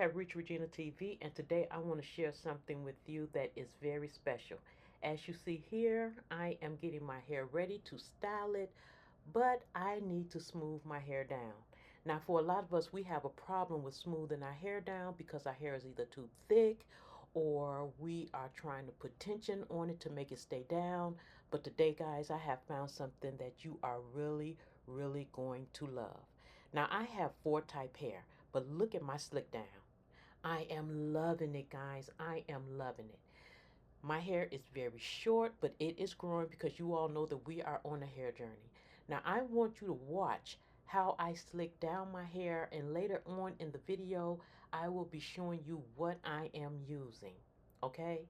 have reached Regina TV, and today I want to share something with you that is very special. As you see here, I am getting my hair ready to style it, but I need to smooth my hair down. Now, for a lot of us, we have a problem with smoothing our hair down because our hair is either too thick or we are trying to put tension on it to make it stay down. But today, guys, I have found something that you are really going to love. Now, I have four type hair, but look at my slick down. I am loving it, guys. I am loving it. My hair is very short, but it is growing because you all know that we are on a hair journey. Now, I want you to watch how I slick down my hair, and later on in the video, I will be showing you what I am using. Okay?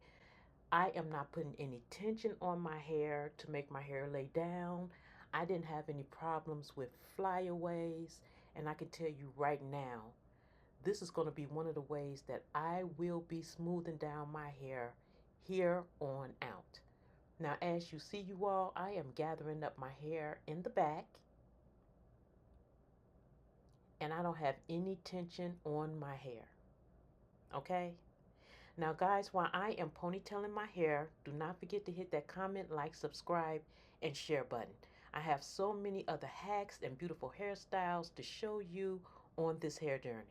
I am not putting any tension on my hair to make my hair lay down. I didn't have any problems with flyaways, and I can tell you right now, this is going to be one of the ways that I will be smoothing down my hair here on out. Now, as you see, you all, I am gathering up my hair in the back, and I don't have any tension on my hair. Okay? Now, guys, while I am ponytailing my hair, do not forget to hit that comment, like, subscribe, and share button. I have so many other hacks and beautiful hairstyles to show you on this hair journey.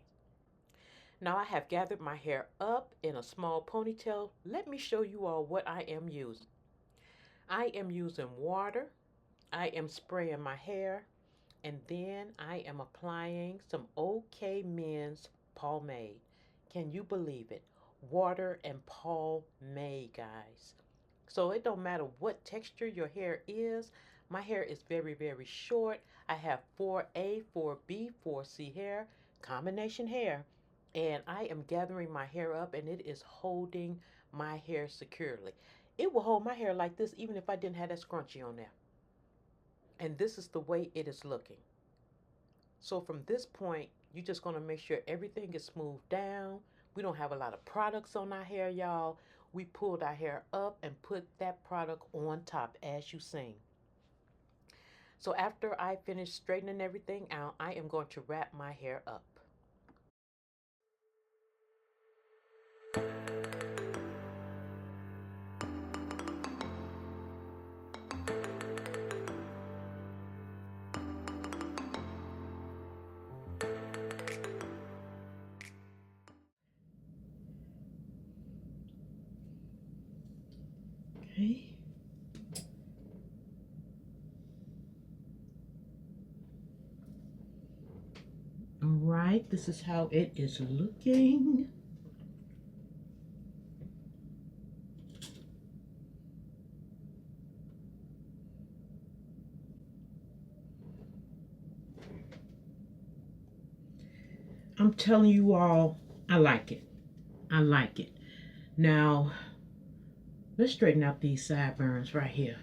Now, I have gathered my hair up in a small ponytail. Let me show you all what I am using. I am using water. I am spraying my hair. And then I am applying some OK Men's pomade. Can you believe it? Water and pomade, guys. So it don't matter what texture your hair is. My hair is very short. I have 4A, 4B, 4C hair, combination hair. And I am gathering my hair up, and it is holding my hair securely. It will hold my hair like this even if I didn't have that scrunchie on there. And this is the way it is looking. So from this point, you're just going to make sure everything is smoothed down. We don't have a lot of products on our hair, y'all. We pulled our hair up and put that product on top, as you seen. So after I finish straightening everything out, I am going to wrap my hair up. Okay. All right, this is how it is looking. I'm telling you all, I like it. I like it. Now, let's straighten out these sideburns right here.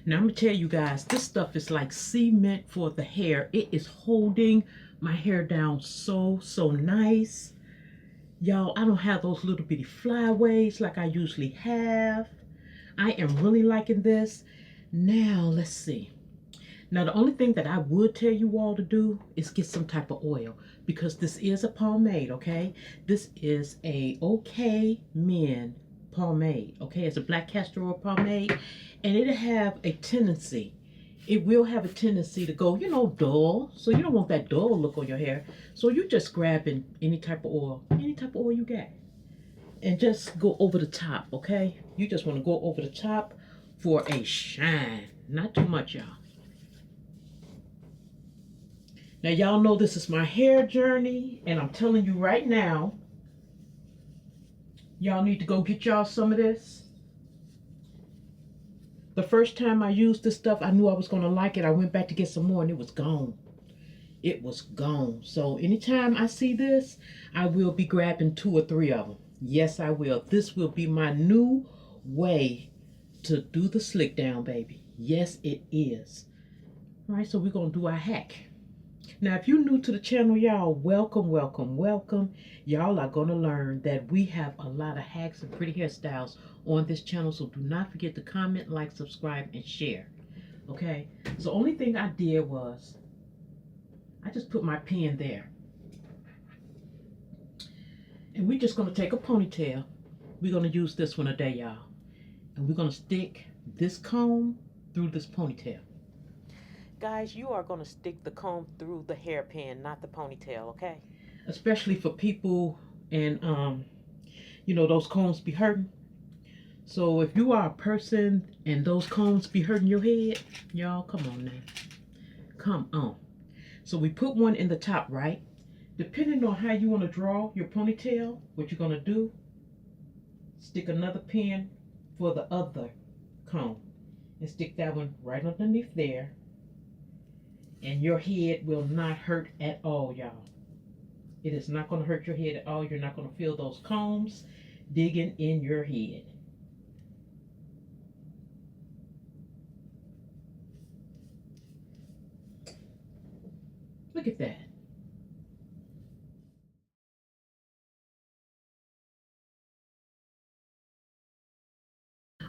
Now, I'm going to tell you guys, this stuff is like cement for the hair. It is holding my hair down so nice. Y'all, I don't have those little bitty flyaways like I usually have. I am really liking this. Now, let's see. Now, the only thing that I would tell you all to do is get some type of oil, because this is a pomade, okay? This is a OK Men pomade, okay? It's a black castor oil pomade, and it'll have a tendency. It will have a tendency to go, you know, dull. So you don't want that dull look on your hair. So you just grabbing any type of oil you got, and just go over the top, okay? You just want to go over the top for a shine. Not too much, y'all. Now, y'all know this is my hair journey, and I'm telling you right now, y'all need to go get y'all some of this. The first time I used this stuff, I knew I was going to like it. I went back to get some more, and it was gone. It was gone. So anytime I see this, I will be grabbing 2 or 3 of them. Yes, I will. This will be my new way to do the slick down, baby. Yes, it is. All right, so we're going to do our hack. Now, if you're new to the channel, y'all, welcome, welcome, welcome. Y'all are going to learn that we have a lot of hacks and pretty hairstyles on this channel. So do not forget to comment, like, subscribe, and share. Okay? So only thing I did was I just put my pen there. And we're just going to take a ponytail. We're going to use this one today, y'all. And we're going to stick this comb through this ponytail. Guys, you are going to stick the comb through the hairpin, not the ponytail, okay? Especially for people and, those combs be hurting. So if you are a person and those combs be hurting your head, y'all, come on now. Come on. So we put one in the top, right? Depending on how you want to draw your ponytail, what you're going to do, stick another pin for the other comb. And stick that one right underneath there. And your head will not hurt at all, y'all. It is not going to hurt your head at all. You're not going to feel those combs digging in your head. Look at that.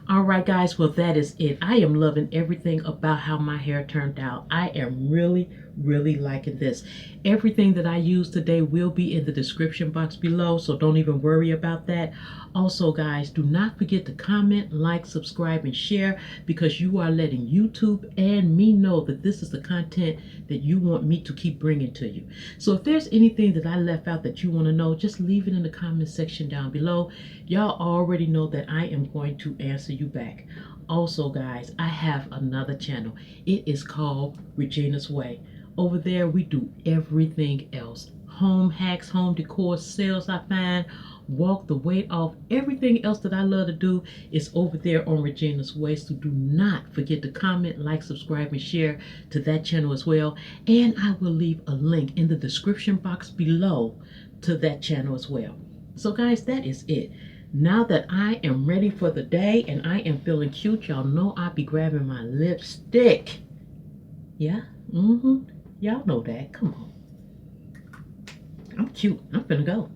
All right, guys, well, that is it. I am loving everything about how my hair turned out. I am really, really liking this. Everything that I use today will be in the description box below, so don't even worry about that. Also, guys, do not forget to comment, like, subscribe, and share, because you are letting YouTube and me know that this is the content that you want me to keep bringing to you. So if there's anything that I left out that you want to know, just leave it in the comment section down below. Y'all already know that I am going to answer you back. Also, guys, I have another channel. It is called Regina's Way. Over there, we do everything else. Home hacks, home decor, sales I find, walk the weight off. Everything else that I love to do is over there on Regina's Way. So do not forget to comment, like, subscribe, and share to that channel as well. And I will leave a link in the description box below to that channel as well. So guys, that is it. Now that I am ready for the day and I am feeling cute, y'all know I be grabbing my lipstick. Yeah? Y'all know that. Come on. I'm cute. I'm finna go.